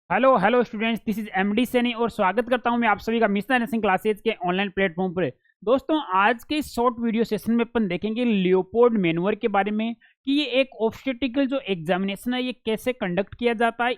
Hello hello students, this is MD Saini और स्वागत करता हूं मैं आप सभी का मिशन नर्सिंग क्लासेज के ऑनलाइन प्लेटफॉर्म पर। दोस्तों, आज के इस शॉर्ट वीडियो सेशन में अपन देखेंगे लियोपोल्ड मैनुअर के बारे में कि ये एक ऑब्स्टेटिकल जो एग्जामिनेशन है ये कैसे कंडक्ट किया जाता है।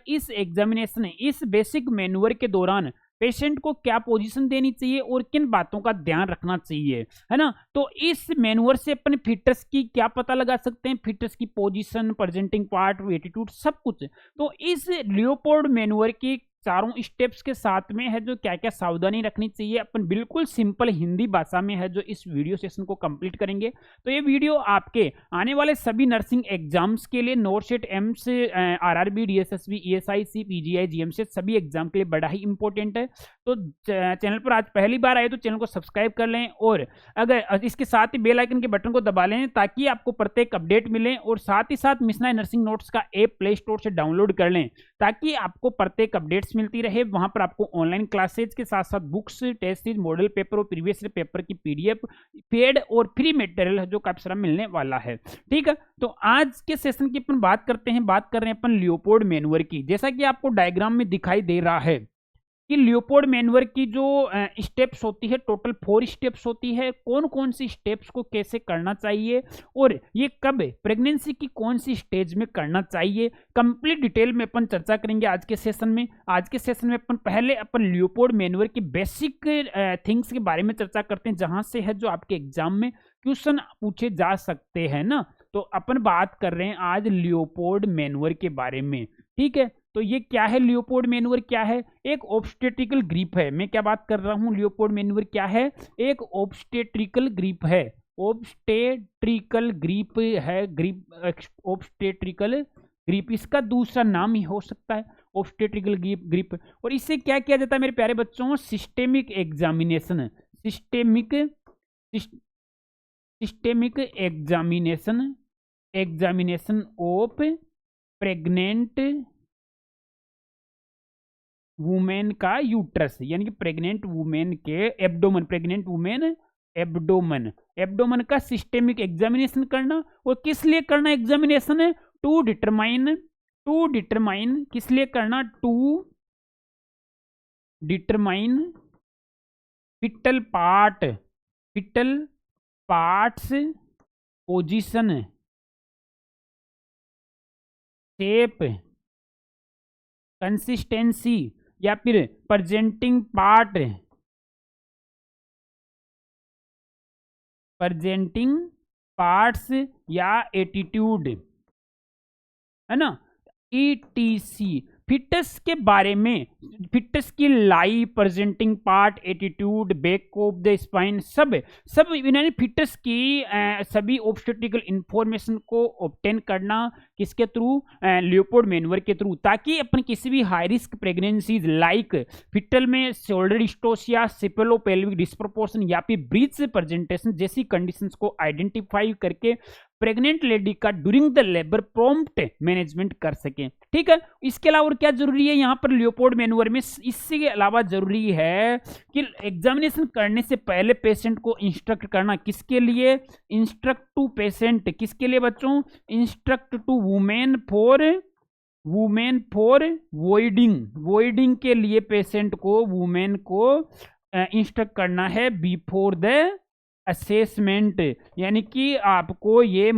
इस बेसिक मैनुअर के दौरान पेशेंट को क्या पोजीशन देनी चाहिए और किन बातों का ध्यान रखना चाहिए, है ना। तो इस मैनुअर से अपन फिटर्स की क्या पता लगा सकते हैं, फिटर्स की पोजीशन, प्रेजेंटिंग पार्ट, एटीट्यूड, सब कुछ। तो इस लियोपोल्ड मैनुअर की चारों स्टेप्स के साथ में है जो क्या क्या सावधानी रखनी चाहिए, अपन बिल्कुल सिंपल हिंदी भाषा में है जो इस वीडियो सेशन को कंप्लीट करेंगे। तो ये वीडियो आपके आने वाले सभी नर्सिंग एग्जाम्स के लिए, NORCET, AIIMS, RRB, DSSB, ESIC, PGI, GMCET सभी एग्जाम के लिए बड़ा ही इंपॉर्टेंट है। तो चैनल पर आज पहली बार आए तो चैनल को सब्सक्राइब कर लें और अगर इसके साथ ही बेल आइकन के बटन को दबा लें ताकि आपको प्रत्येक अपडेट मिले, और साथ ही साथ मिशन नर्सिंग नोट्स का ऐप प्ले स्टोर से डाउनलोड कर लें ताकि आपको प्रत्येक अपडेट्स मिलती रहे। वहां पर आपको ऑनलाइन क्लासेज के साथ साथ books, test series, model paper और प्रीवियस पेपर की पीडीएफ, पेड और फ्री मटेरियल जो काफी सारा मिलने वाला है। ठीक है, तो आज के सेशन की अपन बात कर रहे हैं अपन लियोपोल्ड मैनुअर की। जैसा कि आपको डायग्राम में दिखाई दे रहा है कि लियोपोल्ड मैनुअर की जो स्टेप्स होती है, टोटल 4 स्टेप्स होती है। कौन कौन सी स्टेप्स को कैसे करना चाहिए और ये कब प्रेगनेंसी की कौन सी स्टेज में करना चाहिए, कंप्लीट डिटेल में अपन चर्चा करेंगे आज के सेशन में। आज के सेशन में अपन लियोपोल्ड मैनुअर की बेसिक थिंग्स के बारे में चर्चा करते हैं, जहां से है जो आपके एग्जाम में क्वेश्चन पूछे जा सकते हैं ना। तो अपन बात कर रहे हैं आज लियोपोल्ड मैनुअर के बारे में। ठीक है, तो ये क्या है, लियोपोल्ड मैनुअर क्या है? एक ऑब्स्टेट्रिकल ग्रिप है। मैं क्या बात कर रहा हूं, लियोपोल्ड मैनुअर क्या है? एक ऑब्स्टेट्रिकल ग्रिप है। ऑब्स्टेट्रिकल ग्रिप है, ऑब्स्टेट्रिकल ग्रिप इसका दूसरा नाम ही हो सकता है, ऑब्स्टेट्रिकल ग्रिप। और इससे क्या किया जाता है मेरे प्यारे बच्चों? Systemic examination, systemic examination of pregnant women का यूट्रस, यानी कि प्रेग्नेंट वुमेन के एब्डोमेन, एब्डोमेन का सिस्टेमिक एग्जामिनेशन करना। और किस लिए करना एग्जामिनेशन है? टू डिटरमाइन किस लिए करना? To determine fetal parts position, shape, consistency, या फिर प्रेजेंटिंग पार्ट्स या एटीट्यूड, है ना, ईटीसी। फिटस के बारे में, फिटस की lie, presenting part, attitude, back of the spine, सब यानी फिटस की सभी ऑब्स्टेट्रिकल इंफॉर्मेशन को ऑब्टेन करना किसके थ्रू? लियोपोल्ड मैनुअर के थ्रू, ताकि अपन किसी भी high risk pregnancies like fetal में शोल्डर डिस्टोसिया, सिपेलोपेल्विक डिस्प्रोपोर्शन या फिर ब्रीच प्रेजेंटेशन जैसी कंडीशंस को आइडेंटिफाई करके प्रेग्नेंट लेडी का during the labour prompt management कर सके। ठीक है, इसके अलावा और क्या जरूरी है यहाँ पर लियोपोल्ड मैनुअर में? इसके अलावा जरूरी है कि एग्जामिनेशन करने से पहले पेशेंट को इंस्ट्रक्ट करना। किसके लिए? इंस्ट्रक्ट टू पेशेंट, किसके लिए बच्चों? Instruct to women for voiding के लिए पेशेंट को, वुमेन को इंस्ट्रक्ट करना है बिफोर द असेसमेंट। यानी कि आपको ये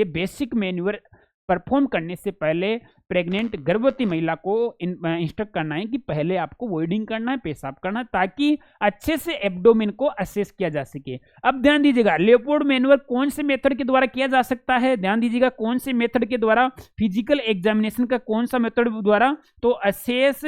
बेसिक मैनुअर परफॉर्म करने से पहले प्रेग्नेंट गर्भवती महिला को इंस्ट्रक्ट करना है कि पहले आपको वॉइडिंग करना है, पेशाब करना है, ताकि अच्छे से एब्डोमेन को असेस किया जा सके। अब ध्यान दीजिएगा, लियोपोल्ड मैनुअर कौन से मेथड के द्वारा किया जा सकता है? ध्यान दीजिएगा, कौन से मेथड के द्वारा? फिजिकल एग्जामिनेशन का कौन सा मेथड द्वारा? तो असेस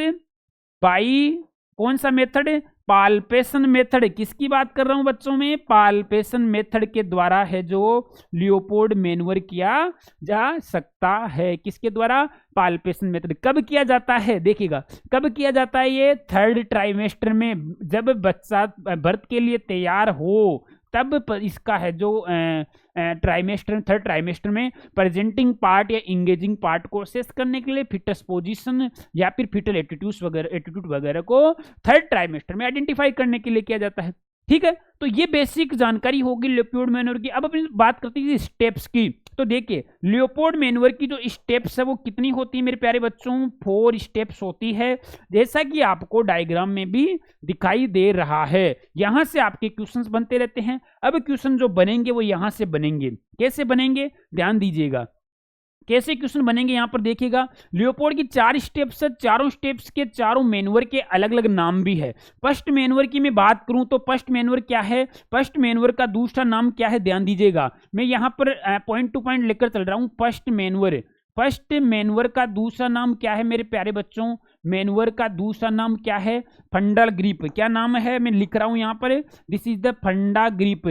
बाई कौन सा मेथड? Palpation method. किसकी बात कर रहा हूं बच्चों में? पाल्पेशन मेथड के द्वारा है जो लियोपोल्ड मैनुअर किया जा सकता है। किसके द्वारा? Palpation method. कब किया जाता है? देखिएगा, कब किया जाता है ये? 3rd ट्राइमेस्टर में, जब बच्चा बर्थ के लिए तैयार हो तब इसका है जो 3rd ट्राइमेस्टर में प्रेजेंटिंग पार्ट या इंगेजिंग पार्ट को असेस करने के लिए फिटस पोजीशन या फिर फिटल एटीट्यूड वगैरह को 3rd ट्राइमेस्टर में आइडेंटिफाई करने के लिए किया जाता है। ठीक है, तो ये बेसिक जानकारी होगी लियोपोल्ड मैनुअर की। अब अपनी बात करते हैं स्टेप्स की। तो देखिए लियोपोल्ड मैन्युअर की जो स्टेप्स है वो कितनी होती है मेरे प्यारे बच्चों, 4 स्टेप्स होती है, जैसा कि आपको डायग्राम में भी दिखाई दे रहा है। यहां से आपके क्वेश्चंस बनते रहते हैं। अब क्वेश्चन जो बनेंगे वो यहां से बनेंगे। कैसे बनेंगे ध्यान दीजिएगा, कैसे क्वेश्चन बनेंगे यहां पर देखिएगा। लियोपोल्ड की 4 स्टेप्स है, चारों स्टेप्स के चारों मैन्युअर के अलग अलग नाम भी है। फर्स्ट मैन्युअर की मैं बात करूं तो फर्स्ट मैन्युअर क्या है, फर्स्ट मैन्युअर का दूसरा नाम क्या है, ध्यान दीजिएगा। मैं यहां पर पॉइंट टू पॉइंट लेकर चल रहा हूं। फर्स्ट मैन्युअर का दूसरा नाम क्या है मेरे प्यारे बच्चों, मैन्युअर का दूसरा नाम क्या है, फंडल ग्रिप। क्या नाम है, मैं लिख रहा हूं यहां पर, दिस इज द फंडा ग्रिप।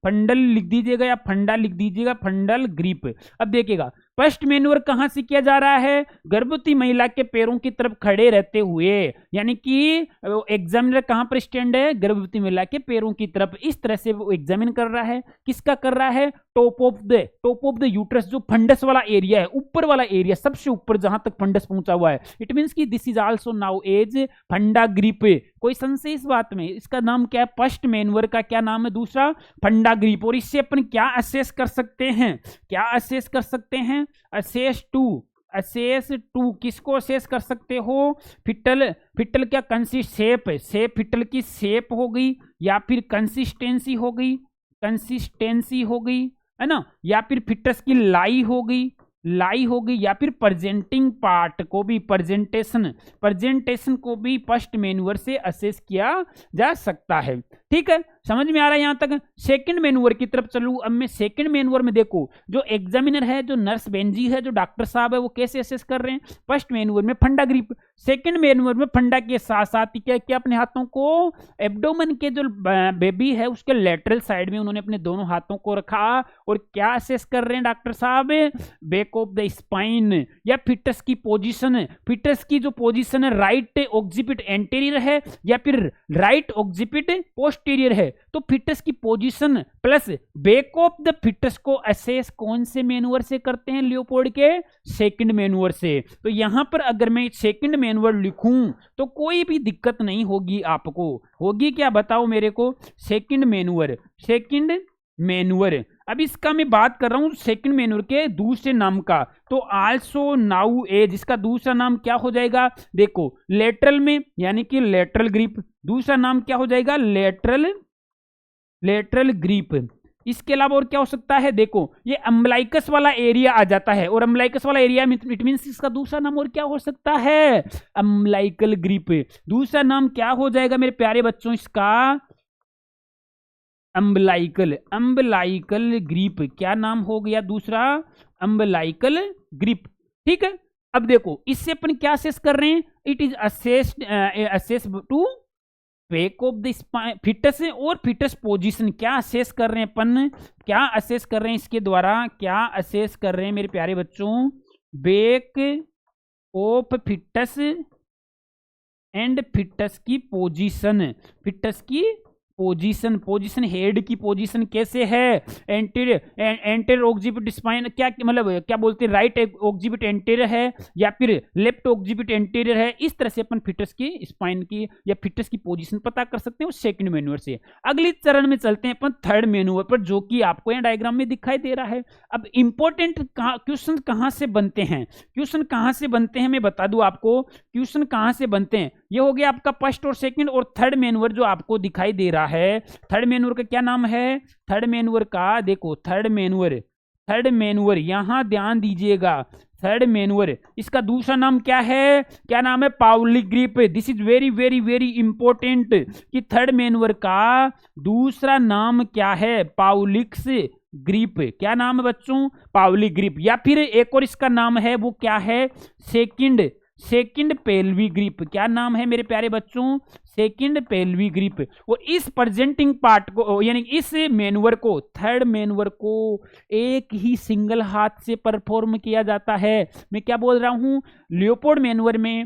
फंडल लिख दीजिएगा या फंडा लिख दीजिएगा, फंडल ग्रिप। अब देखिएगा फर्स्ट मैन्युअर कहां से किया जा रहा है, गर्भवती महिला के पैरों की तरफ खड़े रहते हुए, यानी कि एग्जामिनर कहां पर स्टैंड है, गर्भवती महिला के पैरों की तरफ। इस तरह से वो एग्जामिन कर रहा है, किसका कर रहा है, टॉप ऑफ द यूट्रस, जो फंडस वाला एरिया है, ऊपर वाला एरिया, सबसे ऊपर जहां तक फंडस पहुंचा हुआ है। इट मींस कि this is also now as fundal grip. कोई संशय इस बात में, इसका नाम क्या है, फर्स्ट मैन्युअर का क्या नाम है दूसरा, फंडा ग्रिप। और इससे अपन क्या असेस कर सकते हैं, क्या असेस कर सकते हैं, असेस टू किसको असेस कर सकते हो, फिटल क्या कंसिस्ट शेप फिटल की शेप हो गई, या फिर कंसिस्टेंसी हो गई है ना, या फिर फिटस की लाई हो गई, या फिर प्रेजेंटिंग पार्ट को भी, प्रेजेंटेशन को भी फर्स्ट मैन्युअर से असेस किया जा सकता है। ठीक है, समझ में आ रहा है यहां तक। सेकंड मैन्युअर की तरफ चलूं। अब मैं सेकंड मैन्युअर में देखो, जो एग्जामिनर है, जो नर्स बेंजी है, जो डॉक्टर साहब है, वो कैसे असेस कर रहे हैं, फर्स्ट मैन्युअर में फंडा ग्रिप, सेकंड मैन्युअर में फंडा के साथ साथ क्या क्या अपने हाथों को एब्डोमेन के जो बेबी है उसके लेटरल साइड में उन्होंने अपने दोनों हाथों को रखा, और क्या असेस कर रहे हैं डॉक्टर साहब, बैक ऑफ द स्पाइन, या फिटस की पोजीशन, फिटस की जो पोजीशन है राइट ऑक्सिपिट एंटीरियर है या फिर राइट ऑक्सिपिट पोस्टीरियर है। तो फिटस की position plus back of the fetus को असेस कौन से मैन्युअर से करते हैं, लियोपोल्ड के सेकंड मैन्युअर से। तो यहां पर अगर मैं सेकंड मैन्युअर लिखूं तो कोई भी दिक्कत नहीं होगी आपको, होगी क्या बताओ मेरे को, सेकंड मैन्युअर। अब इसका मैं बात कर रहा हूं सेकंड मैन्युअर के दूसरे नाम का, तो आल्सो नाउ एज, इसका दूसरा नाम क्या हो जाएगा, देखो लेटरल में, यानी कि लेटरल ग्रिप, दूसरा नाम क्या हो जाएगा, लेटरल ग्रिप। इसके अलावा और क्या हो सकता है, देखो ये अम्बलाइकस वाला एरिया आ जाता है, और अम्बलाइकस वाला एरिया इट मींस इसका दूसरा नाम और क्या हो सकता है, अम्बलाइकल ग्रिप। दूसरा नाम क्या हो जाएगा मेरे प्यारे बच्चों इसका, अम्बलाइकल ग्रिप। क्या नाम हो गया दूसरा, अम्बलाइकल ग्रिप। ठीक है, अब देखो इससे अपन क्या असेस कर रहे हैं, it is assess to back of the spine, fetus और फिटस पोजीशन। क्या असेस कर रहे हैं अपन, क्या असेस कर रहे हैं इसके द्वारा, क्या असेस कर रहे हैं मेरे प्यारे बच्चों, back of fetus and fetus की पोजीशन, पोजीशन हेड की पोजीशन कैसे है, एंटीरियर ऑक्सिपिट स्पाइन, क्या मतलब क्या बोलते हैं, राइट ऑक्सिपिट एंटीरियर है या फिर लेफ्ट ऑक्सिपिट एंटीरियर है। इस तरह से अपन फिटस की स्पाइन की या फिटस की पोजीशन पता कर सकते हैं सेकंड मैन्युअर से। अगले चरण में चलते हैं अपन थर्ड मैन्युअर पर, जो कि आपको यहाँ डायग्राम में दिखाई दे रहा है। अब इंपॉर्टेंट क्वेश्चन कहां से बनते हैं, मैं बता दूं आपको क्वेश्चन कहां से बनते हैं। ये हो गया आपका फर्स्ट और सेकंड, और थर्ड मैन्युअर जो आपको दिखाई दे रहा है, थर्ड मैन्युअर का क्या नाम है, थर्ड मैन्युअर का देखो, थर्ड मैन्युअर यहां ध्यान दीजिएगा, थर्ड मैन्युअर इसका दूसरा नाम क्या है, क्या नाम है, Pawlik grip. This is very very very important कि थर्ड मैन्युअर का दूसरा नाम क्या है, पाउलिक्स ग्रिप। क्या नाम है बच्चों, पाउलिक ग्रिप, या फिर एक और इसका नाम है वो क्या है, सेकंड पेल्वी ग्रिप। क्या नाम है मेरे प्यारे बच्चों, सेकंड पेल्वी ग्रिप। और इस प्रेजेंटिंग पार्ट को, यानी इस मैन्युअर को, थर्ड मैन्युअर को एक ही सिंगल हाथ से परफॉर्म किया जाता है। मैं क्या बोल रहा हूं, लियोपोल्ड मैन्युअर में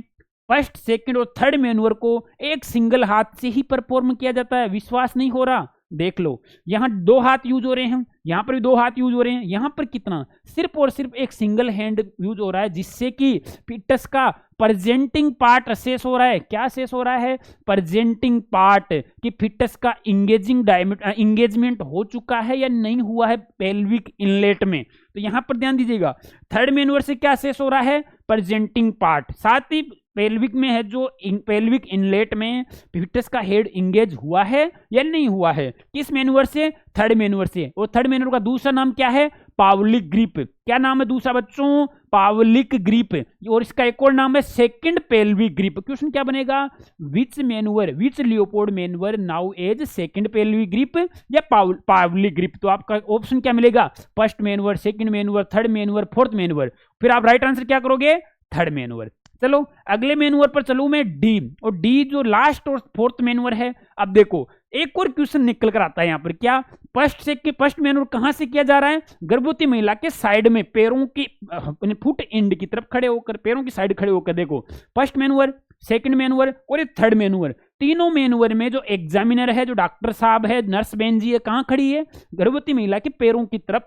फर्स्ट, सेकंड और थर्ड मैन्युअर को एक सिंगल हाथ से ही परफॉर्म किया जाता है। विश्वास नहीं हो रहा, देख लो, यहां 2 हाथ यूज हो रहे हैं, यहाँ पर भी 2 हाथ यूज हो रहे हैं। यहाँ पर कितना, सिर्फ और सिर्फ एक सिंगल हैंड यूज हो रहा है, जिससे कि फिटस का प्रेजेंटिंग पार्ट असेस हो रहा है। क्या असेस हो रहा है, प्रेजेंटिंग पार्ट, कि फिटस का इंगेजमेंट हो चुका है या नहीं हुआ है पेल्विक इनलेट में। तो यहां पर ध्यान दीजिएगा, थर्ड मैन्युअर से क्या असेस हो रहा है, प्रेजेंटिंग पार्ट, साथ ही पेल्विक में है जो पेल्विक इनलेट में फिटस का हेड इंगेज हुआ है या नहीं हुआ है। किस मैन्युअर से, थर्ड मैन्युअर से। और थर्ड मैन्युअर का दूसरा नाम क्या है, पावलिक ग्रिप। क्या नाम है दूसरा बच्चों, पावलिक ग्रिप। और इसका एक और नाम है सेकंड पेल्विक ग्रिप। क्वेश्चन क्या बनेगा, which manoeuvre, which Leopold manoeuvre now as second pelvic grip या पावलिक ग्रिप। तो आपका ऑप्शन क्या मिलेगा, first manoeuvre, second manoeuvre, third manoeuvre, fourth manoeuvre. फिर आप राइट आंसर क्या करोगे, थर्ड मैन्युअर। चलो अगले मैन्युअर पर चलूं मैं, डी। और डी जो लास्ट और फोर्थ मैन्युअर है। अब देखो एक और क्वेश्चन निकल कर आता है यहाँ पर, क्या फर्स्ट मैन्युअर कहां से किया जा रहा है, गर्भवती महिला के साइड में, पैरों की फुट एंड की तरफ खड़े होकर, पैरों की साइड खड़े होकर। देखो फर्स्ट मैन्युअर, सेकंड मैन्युअर और ये थर्ड मैन्युअर, तीनों मैन्युअर में जो एग्जामिनर है, जो डॉक्टर साहब है, नर्स बहन जी है, कहां खड़ी है, गर्भवती महिला के पैरों की तरफ,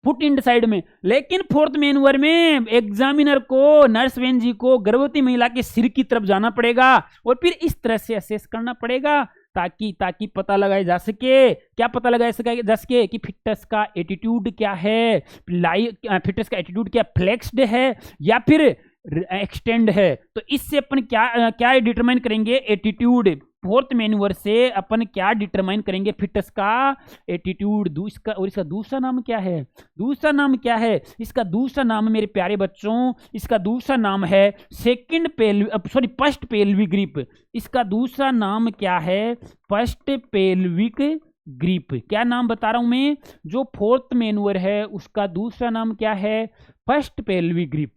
फुट इंड साइड में। लेकिन फोर्थ मैन्युअर में एग्जामिनर को, नर्स बहन जी को गर्भवती महिला के सिर की तरफ जाना पड़ेगा और फिर इस तरह से असेस करना पड़ेगा ताकि पता लगाया जा सके, क्या पता लगाया जा सके कि फिटस का एटीट्यूड क्या है, फिटस का एटीट्यूड क्या फ्लेक्स्ड है या फिर एक्सटेंड है। तो इससे अपन क्या डिटरमाइन करेंगे, एटीट्यूड। फोर्थ मैन्युअर से अपन क्या डिटरमाइन करेंगे, फिटस का एटीट्यूड। और इसका दूसरा नाम क्या है, दूसरा नाम क्या है, इसका दूसरा नाम मेरे प्यारे बच्चों, इसका दूसरा नाम है फर्स्ट पेल्विक ग्रिप। इसका दूसरा नाम क्या है, फर्स्ट पेल्विक ग्रिप। क्या नाम बता रहा हूं मैं, जो फोर्थ मैन्युअर है उसका दूसरा नाम क्या है, फर्स्ट पेल्विक ग्रिप।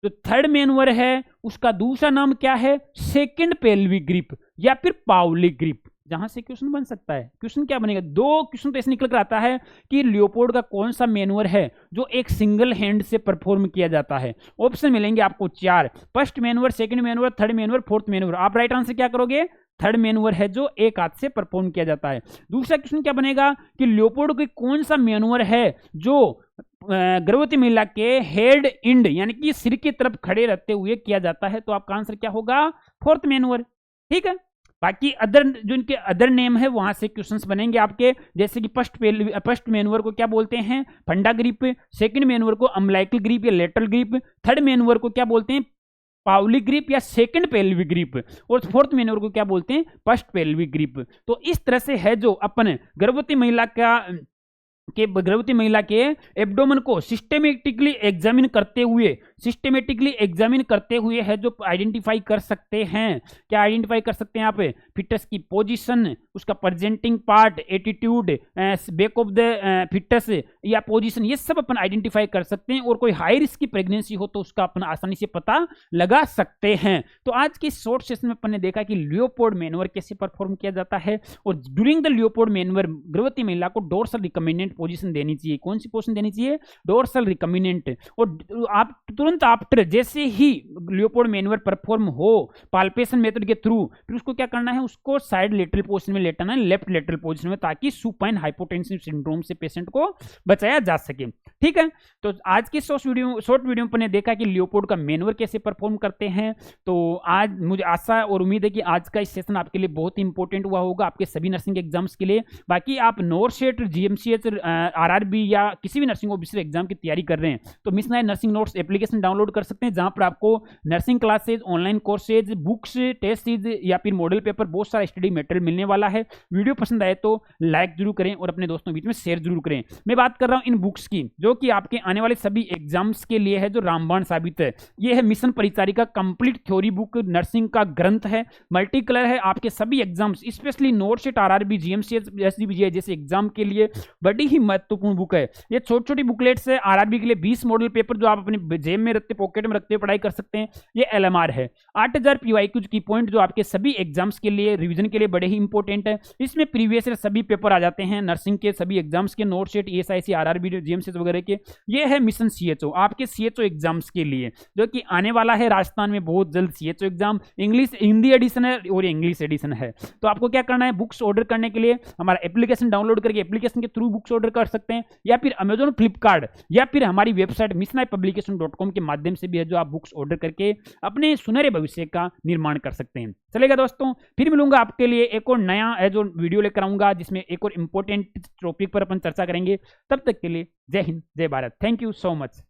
जो थर्ड मैन्युअर है उसका दूसरा नाम क्या है, सेकंड पेल्विक ग्रिप या फिर पावलिक ग्रिप। जहां से क्वेश्चन बन सकता है, क्वेश्चन क्या बनेगा, 2 क्वेश्चन तो ऐसे निकल कर आता है कि लियोपोल्ड का कौन सा मैन्युअर है जो एक सिंगल हैंड से परफॉर्म किया जाता है। ऑप्शन मिलेंगे आपको 4, first manoeuvre, second manoeuvre, third manoeuvre, fourth manure. आप राइट आंसर क्या करोगे, थर्ड मैन्युअर है जो एक हाथ से परफॉर्म किया जाता है। दूसरा क्वेश्चन क्या बनेगा कि लियोपोल्ड का कौन सा मैन्युअर है जो गर्भवती महिला के हेड इंड यानी कि सिर की तरफ खड़े रहते हुए किया जाता है। तो आपका आंसर क्या होगा, फोर्थ मैन्युअर। ठीक है, बाकी अदर जो इनके अदर नेम है वहां से क्वेश्चंस बनेंगे आपके, जैसे कि फर्स्ट मैन्युअर को क्या बोलते हैं, फंडा ग्रिप, सेकंड मैन्युअर को अम्बिलिकल ग्रिप या लेटरल ग्रिप, थर्ड मैन्युअर को क्या बोलते हैं, पावलिक ग्रिप या सेकंड पेल्विक ग्रिप, और फोर्थ मैन्युअर को क्या बोलते हैं, फर्स्ट पेल्विक ग्रिप। तो इस तरह से है जो अपन गर्भवती महिला के एब्डोमेन को सिस्टेमेटिकली एग्जामिन करते हुए है जो आइडेंटिफाई कर सकते हैं। क्या आइडेंटिफाई कर सकते हैं आप, फिटस की पोजीशन, उसका presenting part, attitude, back of the fetus या पोजीशन, ये सब अपन आइडेंटिफाई कर सकते हैं। और कोई हाई रिस्क की प्रेगनेंसी हो तो उसका अपन आसानी से पता लगा सकते हैं। तो आज के शॉर्ट सेशन में अपन ने देखा कि लियोपोल्ड मैन्युअर कैसे परफॉर्म किया जाता है, और ड्यूरिंग द लियोपोल्ड मैन्युअर गर्भवती महिला को डोर्सल रिकमेंडेंट पोजीशन देनी चाहिए। कौन सी पोजीशन देनी चाहिए, डोर्सल रिकमेंडेंट। और आप तुरंत आफ्टर जैसे ही लियोपोल्ड मैन्युअर परफॉर्म हो पाल्पेशन मेथड के थ्रू, फिर उसको क्या करना है, उसको साइड लेटरल पोजीशन में लेटाना है, लेफ्ट लेटरल पोजीशन में, ताकि सुपाइन हाइपोटेंसिव सिंड्रोम से पेशेंट को बचाया जा सके। ठीक है, तो आज की शॉर्ट वीडियो में देखा कि लियोपोल्ड का मैन्युअर कैसे परफॉर्म करते हैं। तो आज मुझे आशा और उम्मीद है कि आज का इस सेशन आपके लिए बहुत ही इंपॉर्टेंट हुआ होगा आपके सभी नर्सिंग एग्जाम्स के लिए। बाकी आप नॉर्सेट, जीएमसीएच, आरआरबी या किसी भी नर्सिंग ऑफिसर एग्जाम की तैयारी कर रहे हैं तो Miss Nine nursing notes application download कर सकते हैं, जहां पर आपको nursing classes, online courses, books, test series या फिर मॉडल पेपर, बहुत सारा स्टडी मटेरियल मिलने वाला है। वीडियो पसंद आए तो लाइक जरूर करें और अपने दोस्तों के बीच में शेयर जरूर करें। मैं बात कर रहा हूं इन बुक्स की जो कि आपके आने वाले सभी एग्जाम्स के लिए है, जो रामबाण साबित है। यह है मिशन परिचारिका कंप्लीट थ्योरी बुक, नर्सिंग का ग्रंथ है, मल्टी कलर है, आपके सभी exams specially NORCET, RRB, GMCH, SDBJ जैसे एग्जाम के लिए बड़ी ही महत्वपूर्ण बुक है। ये छोटी छोटी बुकलेट्स है, आरआरबी के लिए 20 मॉडल पेपर जो आप अपने जेब में में रखते पॉकेट में रखते हुए पढ़ाई कर सकते हैं। ये LMR है। 8000 PYQ की पॉइंट जो आपके सभी एग्जाम्स के लिए रिवीजन के लिए बड़े ही इंपॉर्टेंट है। इसमें प्रीवियस ईयर सभी पेपर आ जाते हैं, नर्सिंग के सभी एग्जाम्स के, not set, ESIC, RRB, GMCS वगैरह के। ये है मिशन CHO आपके CHO एग्जाम्स के लिए, जो कि आने वाला है राजस्थान में बहुत जल्द CHO exam. English Hindi edition है और इंग्लिश एडिशन है। तो आपको क्या करना है, बुक्स ऑर्डर करने के लिए हमारा एप्लीकेशन डाउनलोड करके एप्लीकेशन के थ्रू बुक्स ऑर्डर कर सकते हैं, या फिर अमेजोन, फ्लिपकार्ट, या फिर हमारी वेबसाइट missionpublication.com के माध्यम से भी है, जो आप बुक्स ऑर्डर करके अपने सुनहरे भविष्य का निर्माण कर सकते हैं। चलेगा दोस्तों, फिर मिलूंगा आपके लिए एक और नया है जो वीडियो लेकर आऊंगा, जिसमें एक और इंपॉर्टेंट टॉपिक पर अपन चर्चा करेंगे। तब तक के लिए जय हिंद, जय Bharat. Thank you so much.